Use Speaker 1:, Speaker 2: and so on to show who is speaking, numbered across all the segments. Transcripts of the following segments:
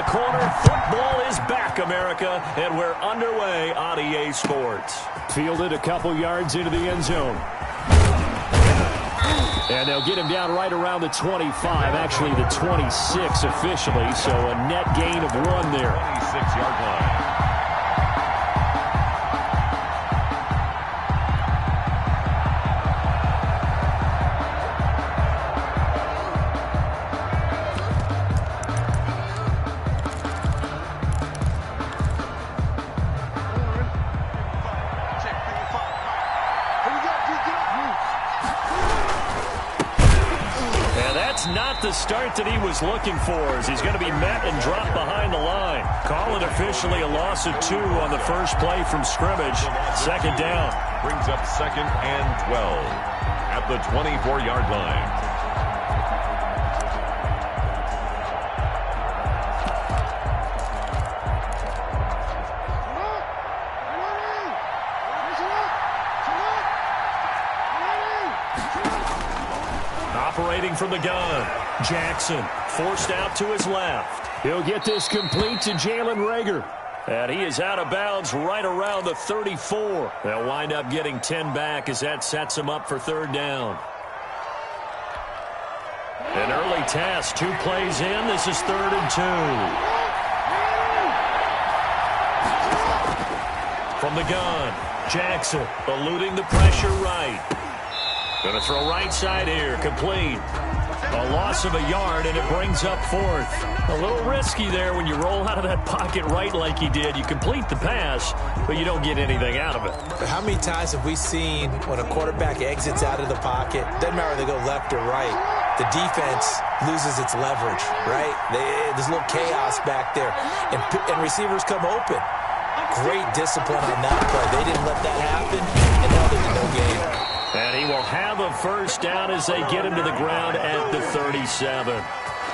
Speaker 1: corner. Football is back, America, and we're underway on EA Sports.
Speaker 2: Fielded a couple yards into the end zone. And they'll get him down right around the 25, actually the 26 officially, so a net gain of 1 there.
Speaker 3: 26-yard line.
Speaker 1: Not the start that he was looking for, as he's going to be met and dropped behind the line. Call it officially a loss of 2 on the first play from scrimmage. Second down.
Speaker 3: Brings up 2nd and 12 at the 24-yard line.
Speaker 1: Operating from the gun, Jackson forced out to his left.
Speaker 2: He'll get this complete to Jalen Reagor.
Speaker 1: And he is out of bounds right around the 34. They'll wind up getting 10 back as that sets him up for 3rd down. An early test, 2 plays in. This is 3rd and 2. From the gun, Jackson eluding the pressure right. Going to throw right side here, complete. A loss of a yard, and it brings up 4th. A little risky there when you roll out of that pocket right like he did. You complete the pass, but you don't get anything out of it.
Speaker 4: How many times have we seen when a quarterback exits out of the pocket, doesn't matter whether they go left or right, the defense loses its leverage, right? There's a little chaos back there, and receivers come open. Great discipline on that play. They didn't let that happen, and now they're in no game.
Speaker 1: And he will have a first down as they get him to the ground at the 37.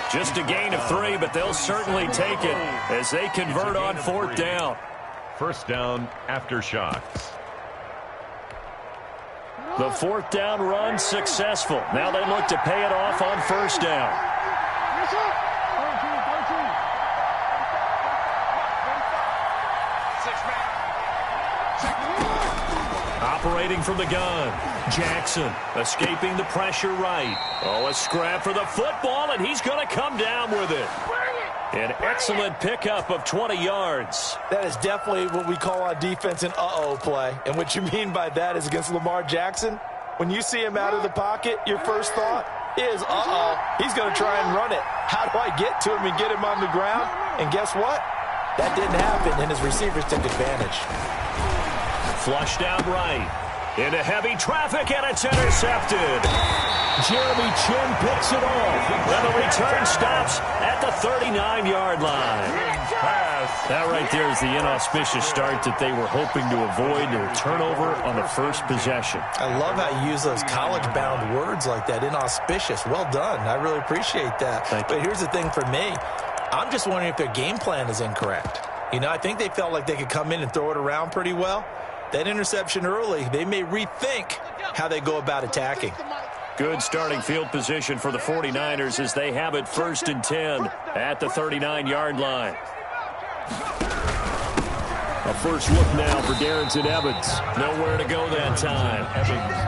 Speaker 1: Just a gain of 3, but they'll certainly take it as they convert on 4th down.
Speaker 3: First down after shots.
Speaker 1: The 4th down run successful. Now they look to pay it off on 1st down. Operating from the gun, Jackson escaping the pressure right. Oh, a scrap for the football, and he's going to come down with it. An excellent pickup of 20 yards.
Speaker 4: That is definitely what we call on defense an uh-oh play. And what you mean by that is against Lamar Jackson, when you see him out of the pocket, your first thought is, uh-oh, he's going to try and run it. How do I get to him and get him on the ground? And guess what? That didn't happen, and his receivers took advantage.
Speaker 1: Flushed out right. Into heavy traffic, and it's intercepted.
Speaker 2: Jeremy Chin picks it off.
Speaker 1: And the return stops at the 39-yard line. That right there is the inauspicious start that they were hoping to avoid, a turnover on the first possession.
Speaker 4: I love how you use those college-bound words like that, inauspicious. Well done. I really appreciate that. But here's the thing for me. I'm just wondering if their game plan is incorrect. You know, I think they felt like they could come in and throw it around pretty well. That interception early, they may rethink how they go about attacking.
Speaker 1: Good starting field position for the 49ers as they have it 1st and 10 at the 39-yard line.
Speaker 2: A first look now for Darrington Evans.
Speaker 1: Nowhere to go that time.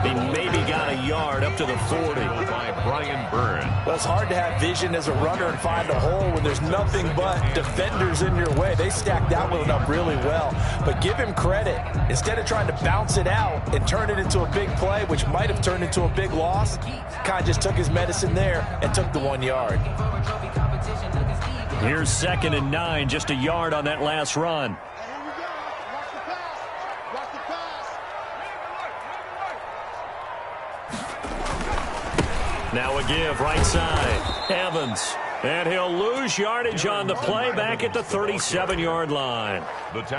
Speaker 1: He maybe got a yard up to the 40.
Speaker 3: By Brian Byrne.
Speaker 4: Well, it's hard to have vision as a runner and find a hole when there's nothing but defenders in your way. They stacked that one up really well. But give him credit. Instead of trying to bounce it out and turn it into a big play, which might have turned into a big loss, kind of just took his medicine there and took the 1 yard.
Speaker 1: Here's 2nd and 9, just a yard on that last run. Now a give, right side. Evans. And he'll lose yardage on the play back at the 37-yard line.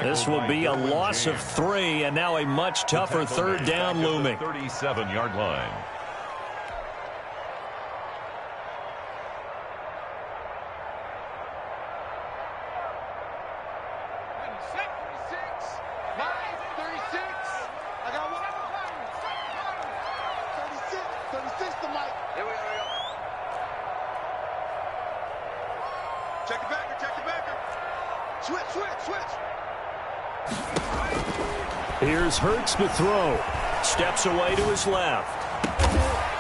Speaker 1: This will be a loss of 3, and now a much tougher 3rd down looming.
Speaker 3: 37-yard line.
Speaker 5: Check it back.
Speaker 2: Here's Hurts to throw.
Speaker 1: Steps away to his left.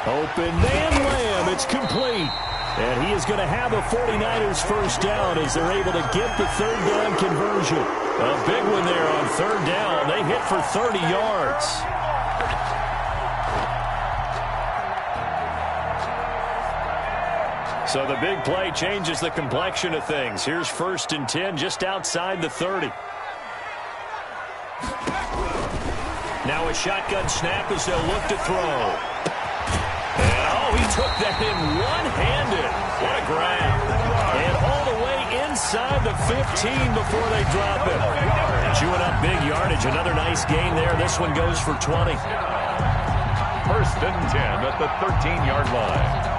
Speaker 2: Open man lamb. It's complete. And he is going to have a 49ers first down as they're able to get the third down conversion.
Speaker 1: A big one there on third down. They hit for 30 yards. So the big play changes the complexion of things. Here's 1st and 10 just outside the 30. Now a shotgun snap as they'll look to throw. And, oh, he took that in one-handed. What a grab. And all the way inside the 15 before they drop it. Chewing up big yardage. Another nice gain there. This one goes for 20.
Speaker 3: 1st and 10 at the 13-yard line.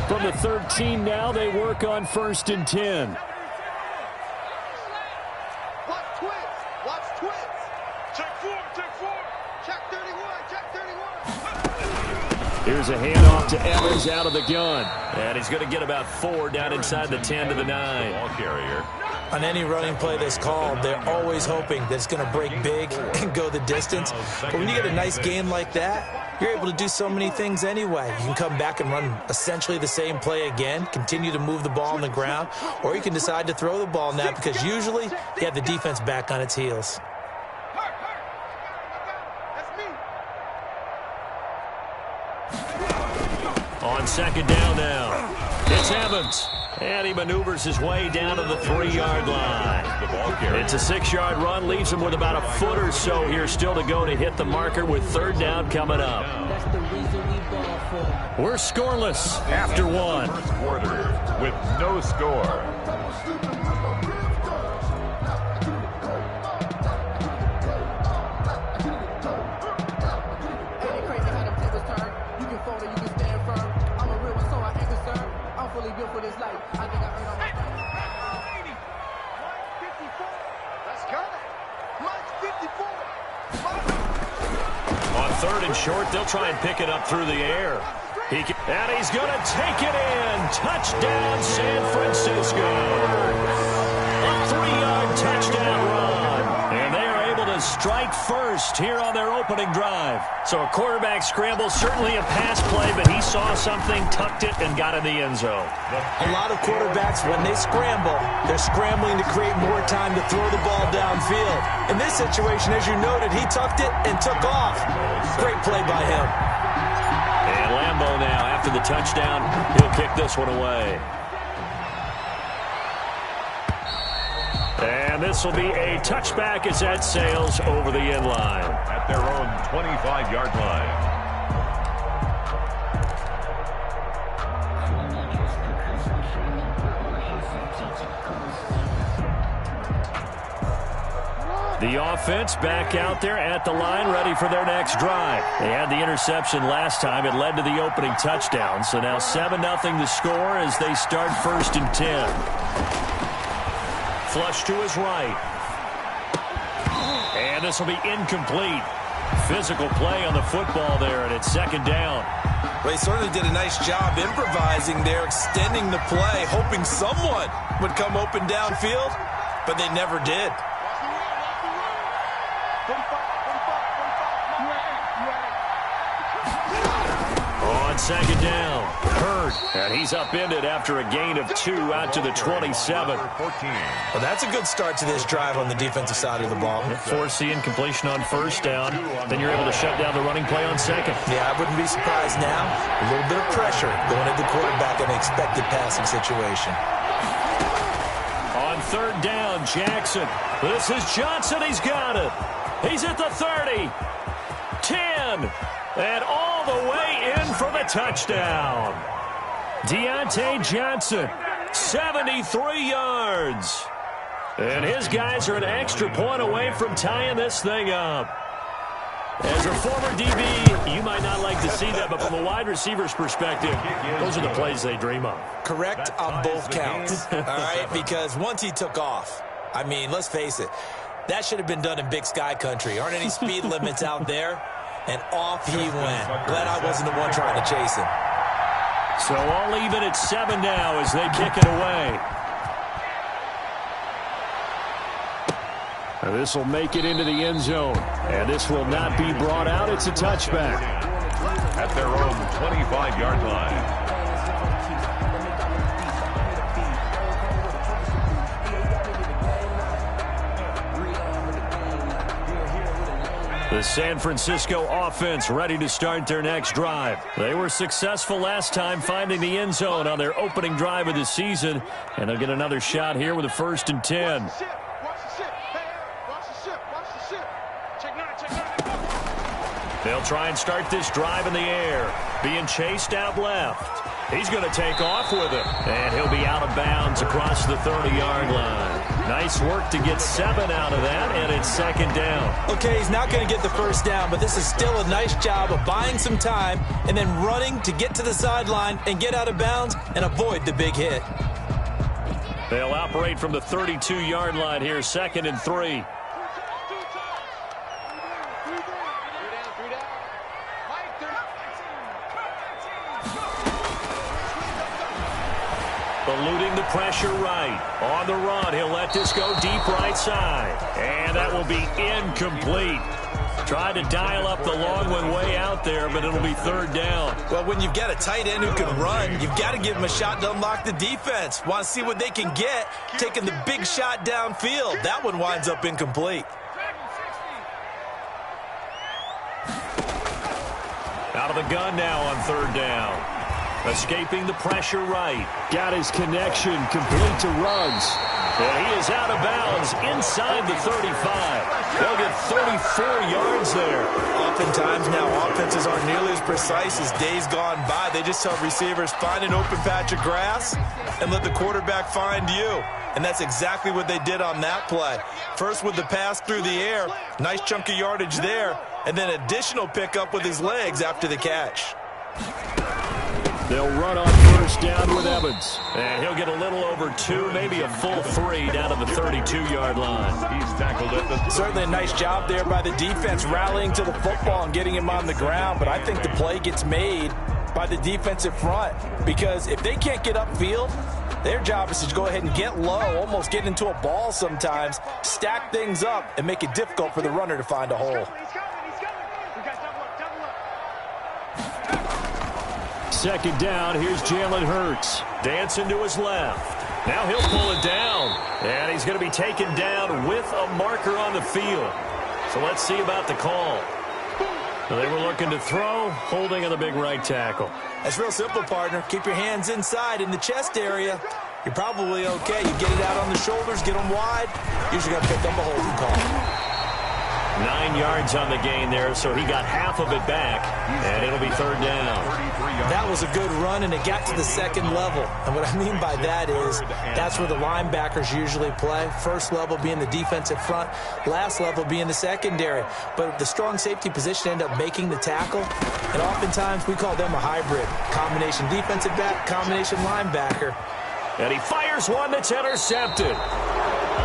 Speaker 2: From the 13 now, they work on 1st and 10.
Speaker 5: Watch twins. Check 4. Check 31.
Speaker 2: Here's a handoff to Evans out of the gun.
Speaker 1: And he's going to get about 4 down inside the 10 to the 9.
Speaker 3: Ball carrier.
Speaker 4: On any running play that's called, they're always hoping that it's going to break big and go the distance. But when you get a nice gain like that, you're able to do so many things anyway. You can come back and run essentially the same play again, continue to move the ball on the ground, or you can decide to throw the ball now because usually you have the defense back on its heels.
Speaker 1: On 2nd down now. It's Evans. And he maneuvers his way down to the 3-yard line. It's a 6-yard run. Leaves him with about a foot or so here still to go to hit the marker with 3rd down coming up.
Speaker 2: We're scoreless after one.
Speaker 3: First quarter with no score.
Speaker 5: For this life. I think I heard on my 54. Let's go. Mike's 54.
Speaker 1: On 3rd and short, they'll try and pick it up through the air. And he's going to take it in. Touchdown, San Francisco. A 3-yard touchdown run. And they are able to strike first here on their opening drive. So a quarterback scramble, certainly a pass play, but he saw something, tucked it, and got in the end zone.
Speaker 4: A lot of quarterbacks, when they scramble, they're scrambling to create more time to throw the ball downfield. In this situation, as you noted, he tucked it and took off. Great play by him.
Speaker 1: And Lambeau now, after the touchdown, he'll kick this one away. And this will be a touchback as that sails over the end line.
Speaker 3: At their own 25-yard line.
Speaker 1: The offense back out there at the line, ready for their next drive. They had the interception last time. It led to the opening touchdown. So now 7-0 the score as they start 1st and 10. Flush to his right. And this will be incomplete. Physical play on the football there, and it's 2nd down.
Speaker 4: Well, he certainly did a nice job improvising there, extending the play, hoping someone would come open downfield, but they never did.
Speaker 1: On 2nd down, Hurd, and he's upended after a gain of 2 out to the 27.
Speaker 4: Well, that's a good start to this drive on the defensive side of the ball.
Speaker 1: Force the incompletion on 1st down, then you're able to shut down the running play on 2nd.
Speaker 4: Yeah, I wouldn't be surprised now. A little bit of pressure going at the quarterback in an expected passing situation.
Speaker 1: On 3rd down, Jackson. This is Johnson. He's got it. He's at the 30. 10. And all the way in for the touchdown. Deontay Johnson, 73 yards. And his guys are an extra point away from tying this thing up. As a former DB, you might not like to see that, but from a wide receiver's perspective, those are the plays they dream of.
Speaker 4: Correct on both counts, all right? Because once he took off, I mean, let's face it, that should have been done in Big Sky country. Aren't any speed limits out there? And off he went. Glad I wasn't the one trying to chase him.
Speaker 2: So all even at 7 now as they kick it away. This will make it into the end zone. And this will not be brought out. It's a touchback.
Speaker 3: At their own 25-yard line.
Speaker 2: The San Francisco offense ready to start their next drive. They were successful last time finding the end zone on their opening drive of the season. And they'll get another shot here with a 1st and 10. They'll try and start this drive in the air. Being chased out left. He's going to take off with it. And he'll be out of bounds across the 30-yard line. Nice work to get 7 out of that, and it's 2nd down.
Speaker 4: Okay, he's not going to get the 1st down, but this is still a nice job of buying some time and then running to get to the sideline and get out of bounds and avoid the big hit.
Speaker 2: They'll operate from the 32-yard line here, 2nd and 3. Eluding the pressure right. On the run, he'll let this go deep right side. And that will be incomplete. Tried to dial up the long one way out there, but it'll be 3rd down.
Speaker 4: Well, when you've got a tight end who can run, you've got to give him a shot to unlock the defense. Want to see what they can get, taking the big shot downfield. That one winds up incomplete.
Speaker 2: Out of the gun now on 3rd down. Escaping the pressure right. Got his connection complete to Ruggs. And he is out of bounds inside the 35. They'll get 34 yards there.
Speaker 4: Oftentimes now offenses aren't nearly as precise as days gone by. They just tell receivers, find an open patch of grass and let the quarterback find you. And that's exactly what they did on that play. First with the pass through the air. Nice chunk of yardage there. And then additional pickup with his legs after the catch.
Speaker 2: They'll run on 1st down with Evans. And he'll get a little over 2, maybe a full 3 down to the 32-yard line.
Speaker 3: He's tackled at the...
Speaker 4: Certainly a nice job there by the defense rallying to the football and getting him on the ground. But I think the play gets made by the defensive front. Because if they can't get upfield, their job is to go ahead and get low, almost get into a ball sometimes, stack things up, and make it difficult for the runner to find a hole.
Speaker 2: 2nd down, here's Jalen Hurts. Dancing to his left. Now he'll pull it down. And he's going to be taken down with a marker on the field. So let's see about the call. They were looking to throw, holding on the big right tackle.
Speaker 4: That's real simple, partner. Keep your hands inside in the chest area. You're probably okay. You get it out on the shoulders, get them wide. Usually going to pick up a holding call.
Speaker 2: 9 yards on the gain there, so he got half of it back, and it'll be 3rd down.
Speaker 4: That was a good run, and it got to the 2nd level. And what I mean by that is that's where the linebackers usually play. First level being the defensive front, last level being the secondary. But the strong safety position end up making the tackle, and oftentimes we call them a hybrid. Combination defensive back, combination linebacker.
Speaker 2: And he fires one that's intercepted.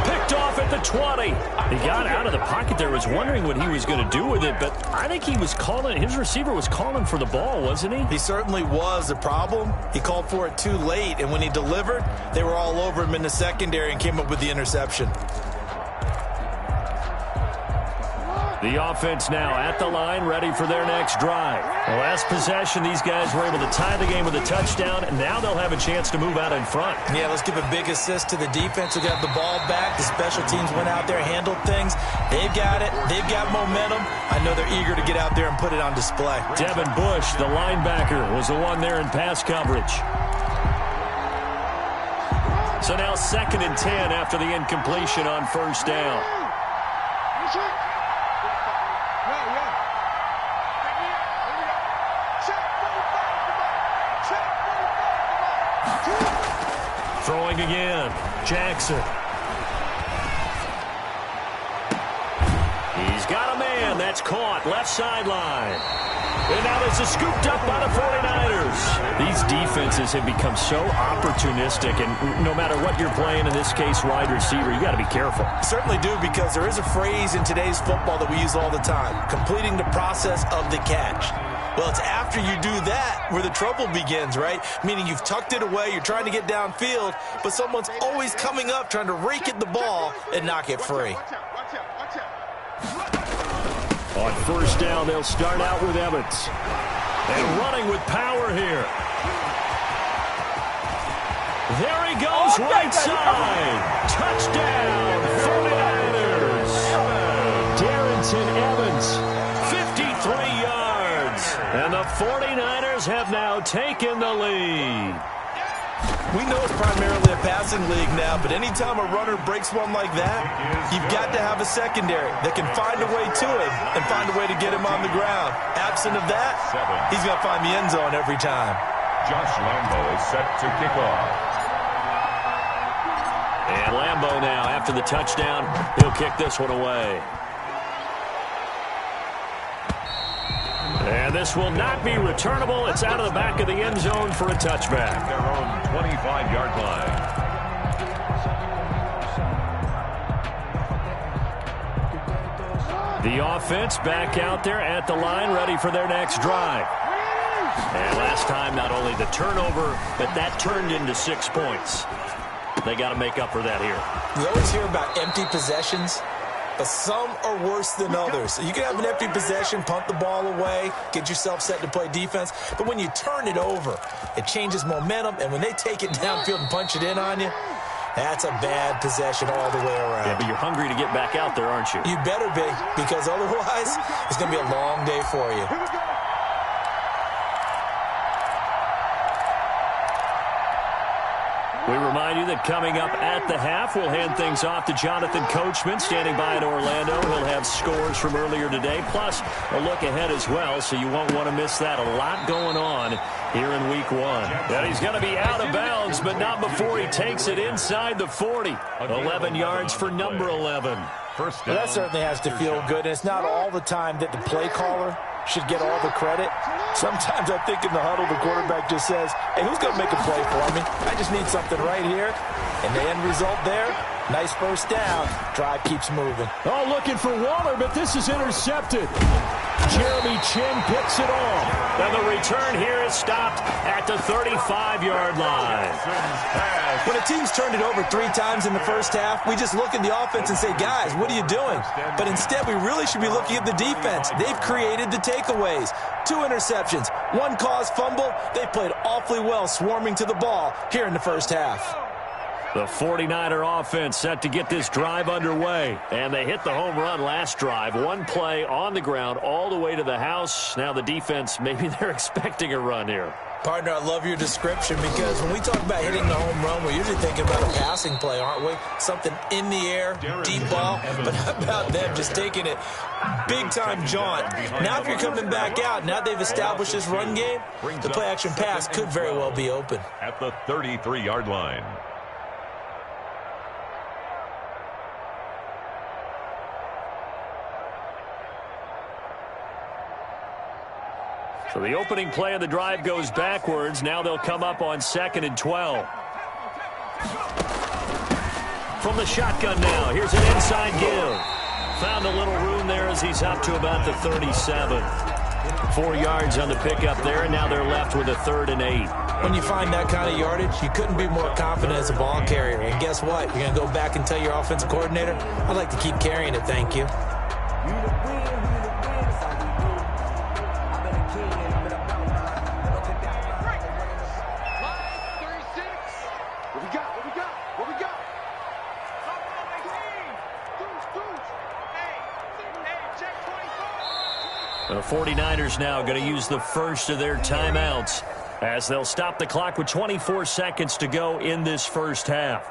Speaker 2: Picked off at the 20. He got out of the pocket there, was wondering what he was going to do with it, but I think he was calling, his receiver was calling for the ball, wasn't he?
Speaker 4: He certainly was. The problem, he called for it too late, and when he delivered, they were all over him in the secondary and came up with the interception.
Speaker 2: The offense now at the line, ready for their next drive. The last possession, these guys were able to tie the game with a touchdown, and now they'll have a chance to move out in front.
Speaker 4: Yeah, let's give a big assist to the defense who got the ball back. The special teams went out there, handled things. They've got it. They've got momentum. I know they're eager to get out there and put it on display.
Speaker 2: Devin Bush, the linebacker, was the one there in pass coverage. So now 2nd and 10 after the incompletion on 1st down. Throwing again, Jackson. He's He's got a man. That's caught. Left sideline. And now this is scooped up by the 49ers. These defenses have become so opportunistic, and no matter what you're playing, in this case, wide receiver, you got to be careful.
Speaker 4: Certainly do, because there is a phrase in today's football that we use all the time: completing the process of the catch. Well, it's after you do that where the trouble begins, right? Meaning you've tucked it away, you're trying to get downfield, but someone's always coming up trying to rake at the ball and knock it free.
Speaker 2: On first down, they'll start out with Evans. And running with power here. There he goes, right side. Touchdown, 49ers. Darrington Evans, 53 yards. And the 49ers have now taken the lead.
Speaker 4: We know it's primarily a passing league now, but anytime a runner breaks one like that, you've got to have a secondary that can find a way to him and find a way to get him on the ground. Absent of that, he's going to find the end zone every time.
Speaker 3: Josh Lambo is set to kick off.
Speaker 2: And Lambo now, after the touchdown, he'll kick this one away. And this will not be returnable. It's out of the back of the end zone for a touchback.
Speaker 3: Their own 25-yard line.
Speaker 2: The offense back out there at the line, ready for their next drive. And last time, not only the turnover, but that turned into 6 points. They got to make up for that here.
Speaker 4: We always hear about empty possessions, but some are worse than others. You can have an empty possession, punt the ball away, get yourself set to play defense. But when you turn it over, it changes momentum. And when they take it downfield and punch it in on you, that's a bad possession all the way around.
Speaker 2: Yeah, but you're hungry to get back out there, aren't you?
Speaker 4: You better be, because otherwise it's going to be a long day for you.
Speaker 2: We remind you that coming up at the half, we'll hand things off to Jonathan Coachman, standing by in Orlando. He'll have scores from earlier today, plus a look ahead as well, so you won't want to miss that. A lot going on here in Week 1. And he's going to be out of bounds, but not before he takes it inside the 40. 11 yards for number 11.
Speaker 3: First down.
Speaker 4: Well, that certainly has to feel good, and it's not all the time that the play caller should get all the credit. Sometimes I think in the huddle, the quarterback just says, hey, who's going to make a play for me? I just need something right here. And the end result there, nice first down. Drive keeps moving.
Speaker 2: Oh, looking for Waller, but this is intercepted. Jeremy Chin picks it off. And the return here is stopped at the 35-yard line.
Speaker 4: When a team's turned it over 3 times in the first half, we just look at the offense and say, guys, what are you doing? But instead, we really should be looking at the defense. They've created the takeaways. 2 interceptions, 1 caused fumble. They played awfully well swarming to the ball here in the first half.
Speaker 2: The 49er offense set to get this drive underway. And they hit the home run last drive. 1 play on the ground all the way to the house. Now the defense, maybe they're expecting a run here.
Speaker 4: Partner, I love your description, because when we talk about hitting the home run, we're usually thinking about a passing play, aren't we? Something in the air, deep ball. But how about them just taking it big-time jaunt? Now if you're coming back out, now they've established this run game, the play-action pass could very well be open.
Speaker 3: At the 33-yard line.
Speaker 2: So the opening play of the drive goes backwards. Now they'll come up on 2nd and 12. From the shotgun now, here's an inside give. Found a little room there as he's up to about the 37. 4 yards on the pickup there, and now they're left with a 3rd and 8.
Speaker 4: When you find that kind of yardage, you couldn't be more confident as a ball carrier. And guess what? You're going to go back and tell your offensive coordinator, I'd like to keep carrying it, thank you.
Speaker 2: The 49ers now going to use the first of their timeouts as they'll stop the clock with 24 seconds to go in this first half.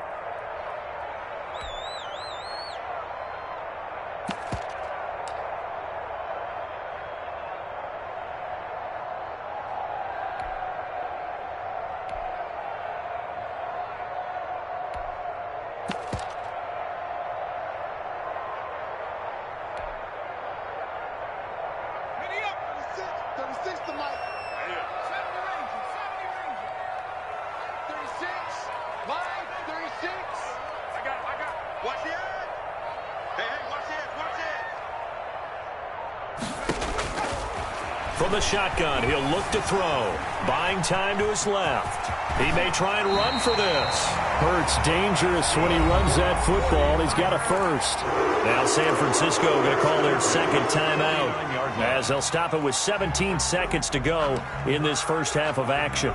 Speaker 1: From the shotgun, he'll look to throw. Buying time to his left. He may try and run for this.
Speaker 2: Hurts dangerous when he runs that football. He's got a first.
Speaker 1: Now San Francisco going to call their second timeout as they'll stop it with 17 seconds to go in this first half of action.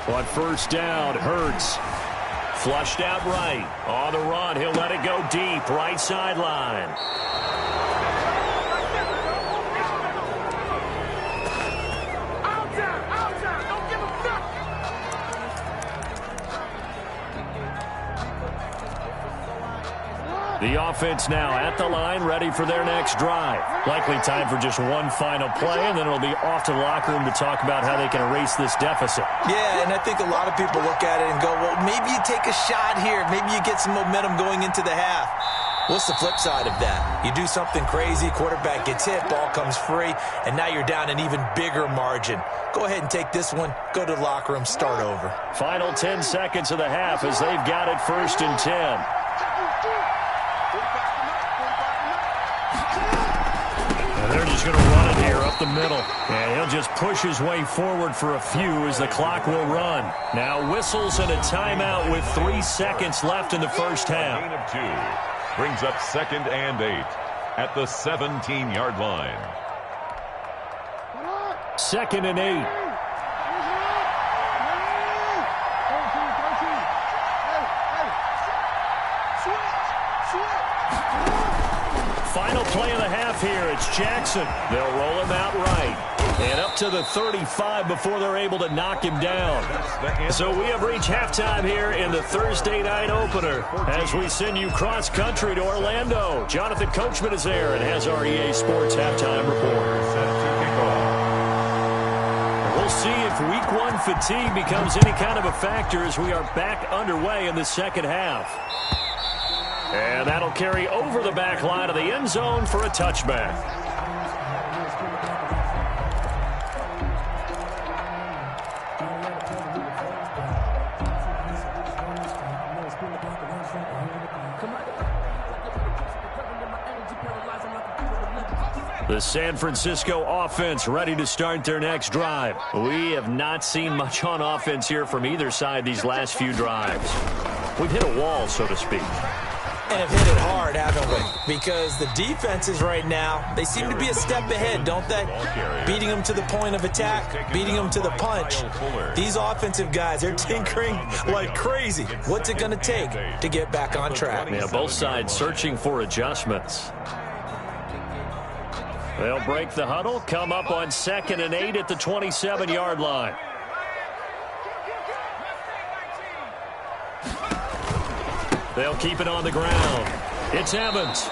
Speaker 2: On first down, Hurts.
Speaker 1: Flushed out right. On the run, he'll let it go deep. Right sideline. The offense now at the line, ready for their next drive. Likely time for just one final play, and then it'll be off to the locker room to talk about how they can erase this deficit.
Speaker 4: Yeah, and I think a lot of people look at it and go, well, maybe you take a shot here. Maybe you get some momentum going into the half. What's the flip side of that? You do something crazy, quarterback gets hit, ball comes free, and now you're down an even bigger margin. Go ahead and take this one, go to the locker room, start over.
Speaker 2: Final 10 seconds of the half as they've got it 1st and 10.
Speaker 1: They're just going to run it here up the middle. And he'll just push his way forward for a few as the clock will run. Now whistles and a timeout with 3 seconds left in the first half.
Speaker 3: Gain of 2 brings up 2nd and 8 at the 17-yard line.
Speaker 2: 2nd and 8.
Speaker 1: Final play of the half here. It's Jackson. They'll roll him out right. And up to the 35 before they're able to knock him down. So we have reached halftime here in the Thursday night opener as we send you cross-country to Orlando. Jonathan Coachman is there and has our EA Sports halftime report. We'll see if Week 1 fatigue becomes any kind of a factor as we are back underway in the second half. And that'll carry over the back line of the end zone for a touchback. The San Francisco offense ready to start their next drive. We have not seen much on offense here from either side these last few drives. We've hit a wall, so to speak.
Speaker 4: And have hit it hard, haven't we? Because the defenses right now, they seem to be a step ahead, don't they? Beating them to the point of attack, beating them to the punch. These offensive guys, they're tinkering like crazy. What's it going to take to get back on track?
Speaker 1: Yeah, both sides searching for adjustments. They'll break the huddle, come up on 2nd and 8 at the 27-yard line. They'll keep it on the ground. It's Evans.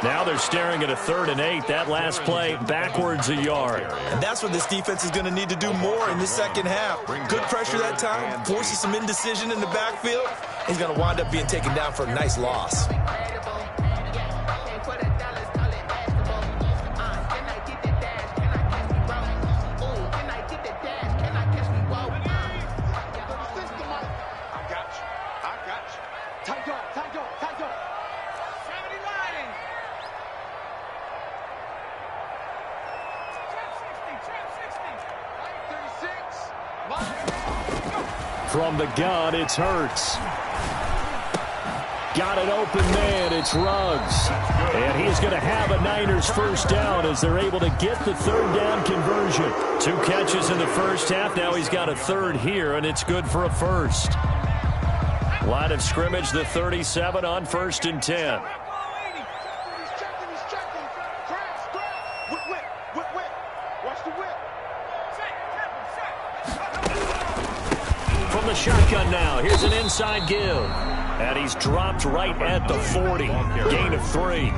Speaker 1: Now they're staring at a 3rd and 8. That last play backwards a yard.
Speaker 4: And that's what this defense is going to need to do more in the second half. Good pressure that time, forces some indecision in the backfield. He's going to wind up being taken down for a nice loss.
Speaker 2: From the gun, it's Hurts. Got an open man, it's Ruggs. And he's going to have a Niners first down as they're able to get the 3rd down conversion.
Speaker 1: 2 catches in the first half. Now he's got a 3rd here, and it's good for a first. Line of scrimmage, the 37 on 1st and 10.
Speaker 2: shotgun now. Here's an inside give. And he's dropped right at the 40. Gain of 3.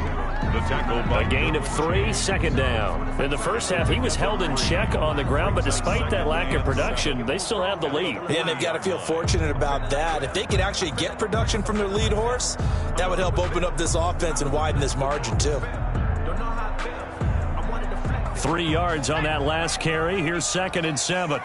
Speaker 2: A gain of 3, second down. In the first half, he was held in check on the ground, but despite that lack of production, they still have the lead.
Speaker 4: Yeah, and they've got to feel fortunate about that. If they could actually get production from their lead horse, that would help open up this offense and widen this margin, too.
Speaker 2: 3 yards on that last carry. Here's 2nd and 7.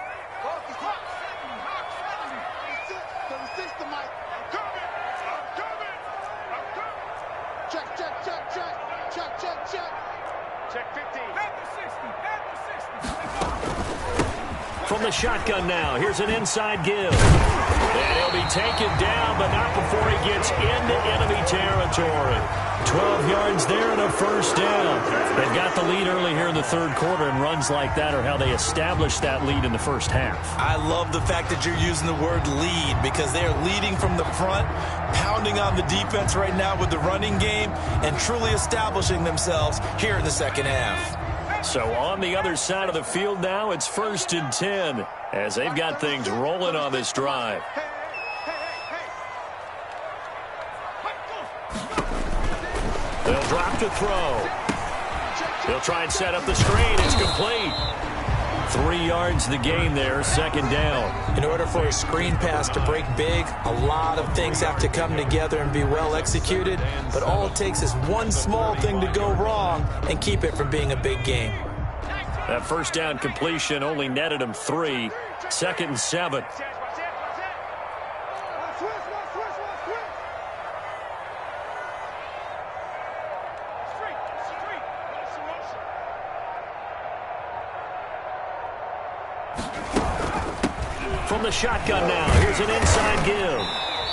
Speaker 2: From the shotgun now, here's an inside give. And he'll be taken down, but not before he gets into enemy territory. 12 yards there and a first down. They've got the lead early here in the third quarter, and runs like that are how they established that lead in the first half.
Speaker 4: I love the fact that you're using the word lead, because they are leading from the front, pounding on the defense right now with the running game, and truly establishing themselves here in the second half.
Speaker 2: So on the other side of the field now, it's 1st and 10 as they've got things rolling on this drive. They'll drop to throw. They'll try and set up the screen. It's complete. 3 yards the gain there, second down.
Speaker 4: In order for a screen pass to break big, a lot of things have to come together and be well executed, but all it takes is one small thing to go wrong and keep it from being a big game.
Speaker 2: That first down completion only netted him 3. 2nd and 7. From the shotgun now, here's an inside give.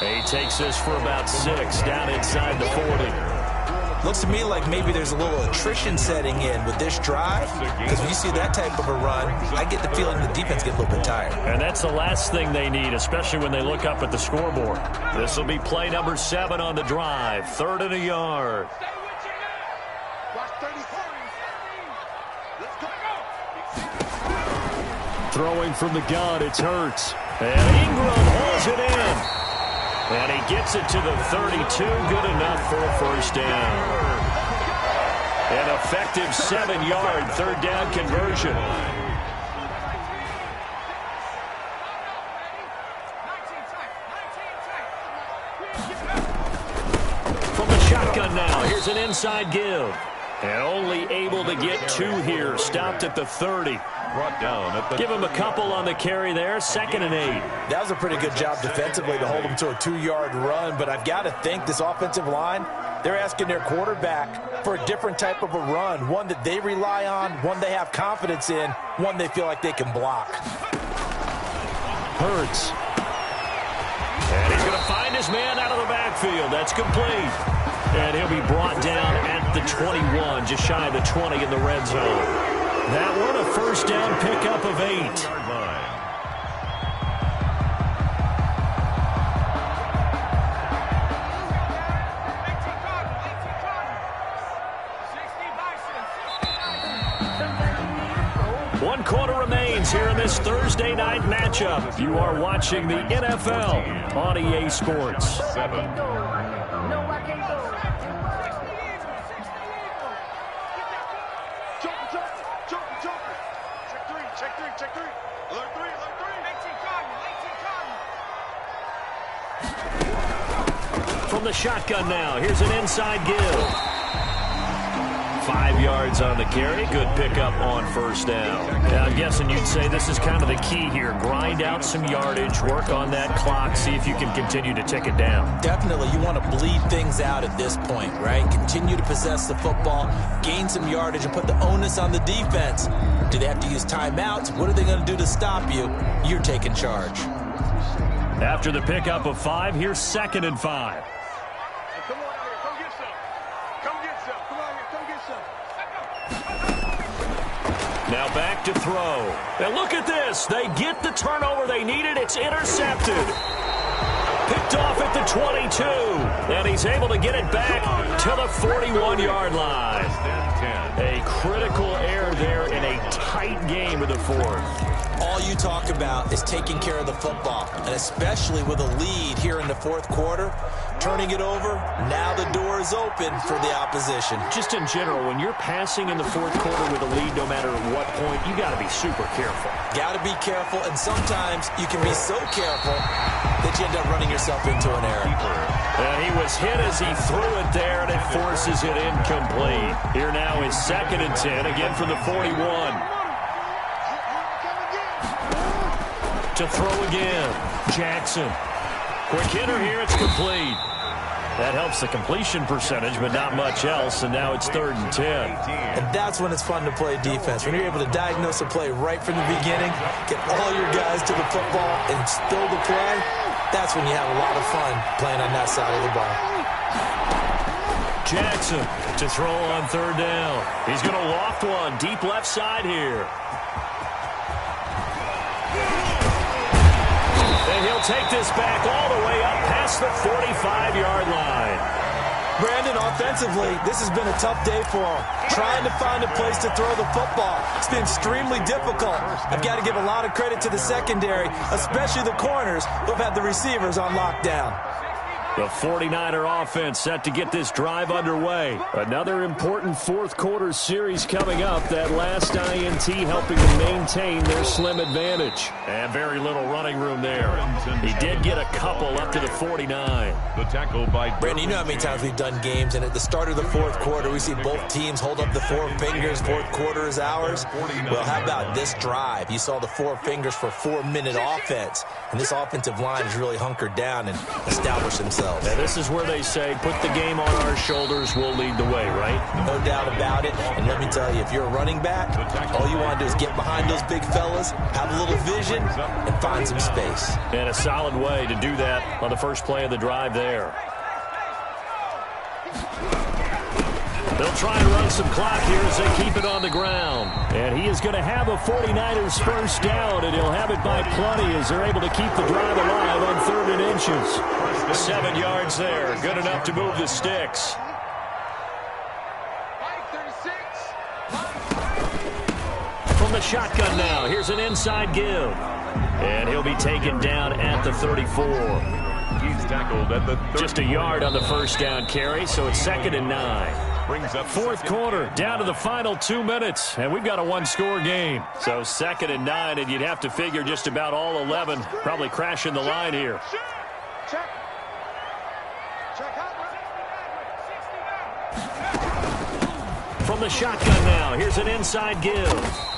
Speaker 2: He takes this for about 6 down inside the 40.
Speaker 4: Looks to me like maybe there's a little attrition setting in with this drive, because when you see that type of a run, I get the feeling the defense gets a little bit tired.
Speaker 2: And that's the last thing they need, especially when they look up at the scoreboard. This will be play number 7 on the drive. 3rd and a yard. Throwing from the gun, it's Hurts. And Ingram hauls it in. And he gets it to the 32. Good enough for a first down. An effective 7-yard third down conversion. From the shotgun now, here's an inside give. And only able to get 2 here. Stopped at the 30.
Speaker 3: Brought down at the
Speaker 2: Give him a couple on the carry there. 2nd and 8.
Speaker 4: That was a pretty good job defensively to hold him to a 2-yard run, but I've got to think this offensive line, they're asking their quarterback for a different type of a run, one that they rely on, one they have confidence in, one they feel like they can block.
Speaker 2: Hurts. And he's going to find his man out of the backfield. That's complete. And he'll be brought down at the 21, just shy of the 20 in the red zone. That one a first down pickup of 8. One quarter remains here in this Thursday night matchup. You are watching the NFL on EA Sports.
Speaker 3: 7.
Speaker 2: From the shotgun now, here's an inside give. 5 yards on the carry. Good pickup on first down. Now, I'm guessing you'd say this is kind of the key here. Grind out some yardage, work on that clock, see if you can continue to tick it down.
Speaker 4: Definitely, you want to bleed things out at this point, right? Continue to possess the football, gain some yardage, and put the onus on the defense. Do they have to use timeouts? What are they going to do to stop you? You're taking charge.
Speaker 2: After the pickup of 5, here's 2nd and 5.
Speaker 5: Come on out here. Come get some. Come get some. Come on here. Come get some.
Speaker 2: Now back to throw. And look at this. They get the turnover they needed. It's intercepted. Picked off at the 22. And he's able to get it back to the 41-yard line. A critical error there in a tight game of the 4th.
Speaker 4: all you talk about is taking care of the football, and especially with a lead here in the fourth quarter, turning it over, now the door is open for the opposition.
Speaker 2: Just in general, when you're passing in the fourth quarter with a lead, no matter at what point, you got to be super careful.
Speaker 4: Got to be careful, and sometimes you can be so careful that you end up running yourself into an error.
Speaker 2: And he was hit as he threw it there, and it forces it incomplete. Here now is 2nd and 10, again from the 41. To throw again, Jackson. Quick hitter here, it's complete. That helps the completion percentage, but not much else, and now it's 3rd and 10.
Speaker 4: And that's when it's fun to play defense. When you're able to diagnose a play right from the beginning, get all your guys to the football, and still the play, that's when you have a lot of fun playing on that side of the ball.
Speaker 2: Jackson to throw on 3rd down. He's going to loft one deep left side here. And he'll take this back all the way up past the 45-yard line.
Speaker 4: Brandon, offensively, this has been a tough day for him. Trying to find a place to throw the football. It's been extremely difficult. I've got to give a lot of credit to the secondary, especially the corners who have had the receivers on lockdown.
Speaker 2: The 49er offense set to get this drive underway. Another important fourth quarter series coming up. That last INT helping to maintain their slim advantage. And very little running room there. He did get a couple up to the 49.
Speaker 3: The tackle by
Speaker 4: Brandon, you know how many times we've done games, and at the start of the fourth quarter, we see both teams hold up the 4 fingers, fourth quarter is ours. Well, how about this drive? You saw the 4 fingers for 4-minute offense, and this offensive line has really hunkered down and established themselves.
Speaker 2: Now, this is where they say, put the game on our shoulders, we'll lead the way, right?
Speaker 4: No doubt about it. And let me tell you, if you're a running back, all you want to do is get behind those big fellas, have a little vision, and find some space.
Speaker 2: And a solid way to do that on the first play of the drive there. They'll try and run some clock here as they keep it on the ground. And he is going to have a 49ers first down, and he'll have it by plenty as they're able to keep the drive alive on 3rd and inches. 7 yards there, good enough to move the sticks. From the shotgun now, here's an inside give. And he'll be taken down at the 34.
Speaker 3: He's tackled at the 30.
Speaker 2: Just a yard on the first down carry, so it's 2nd and 9.
Speaker 3: Brings up
Speaker 2: Fourth quarter, down to the final 2 minutes, and we've got a 1-score game. So 2nd and 9, and you'd have to figure just about all 11 probably crashing the line here. From the shotgun now, here's an inside give.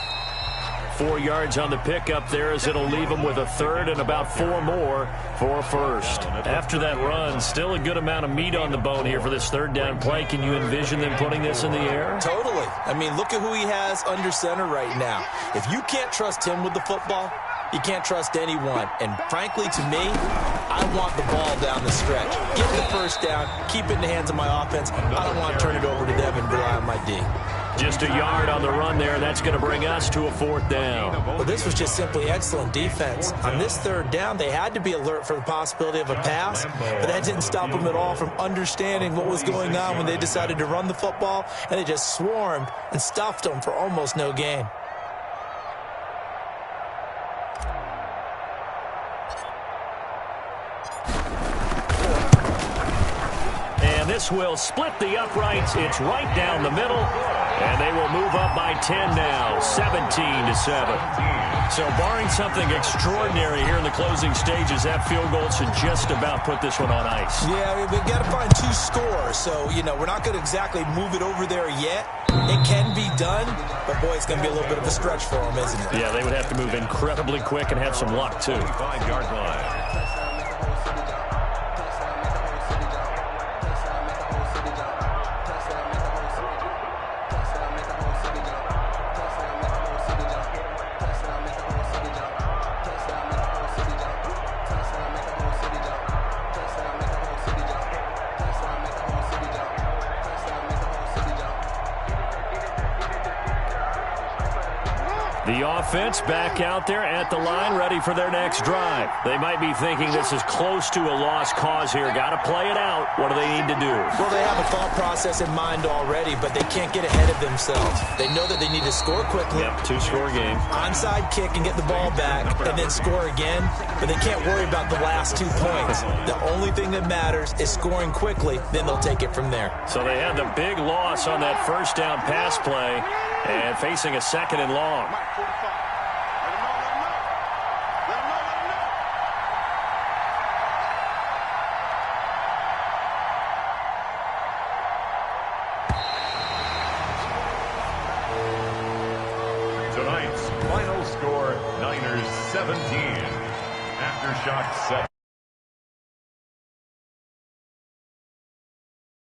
Speaker 2: 4 yards on the pickup there as it'll leave them with a 3rd and about 4 more for a first. After that run, still a good amount of meat on the bone here for this 3rd down play. Can you envision them putting this in the air?
Speaker 4: Totally. I mean, look at who he has under center right now. If you can't trust him with the football, you can't trust anyone. And frankly, to me, I want the ball down the stretch. Get the first down, keep it in the hands of my offense. I don't want to turn it over to them and rely on my D.
Speaker 2: Just a yard on the run there. That's going to bring us to a 4th down.
Speaker 4: Well, this was just simply excellent defense. On this 3rd down, they had to be alert for the possibility of a pass, but that didn't stop them at all from understanding what was going on when they decided to run the football, and they just swarmed and stuffed them for almost no gain.
Speaker 2: And this will split the uprights. It's right down the middle. And they will move up by 10 now, 17-7. So barring something extraordinary here in the closing stages, that field goal should just about put this one on ice.
Speaker 4: Yeah, we've got to find 2 scores. So, you know, we're not going to exactly move it over there yet. It can be done, but, boy, it's going to be a little bit of a stretch for them, isn't it?
Speaker 2: Yeah, they would have to move incredibly quick and have some luck, too.
Speaker 3: 5-yard line.
Speaker 2: The offense back out there at the line, ready for their next drive. They might be thinking this is close to a lost cause here. Got to play it out. What do they need to do?
Speaker 4: Well, they have a thought process in mind already, but they can't get ahead of themselves. They know that they need to score quickly.
Speaker 2: Yep, two-score game.
Speaker 4: Onside kick and get the ball back, and then score again. But they can't worry about the last 2 points. The only thing that matters is scoring quickly, then they'll take it from there.
Speaker 2: So they had the big loss on that first down pass play and facing a second and long.
Speaker 3: Tonight's final score, Niners 17. Aftershock 7.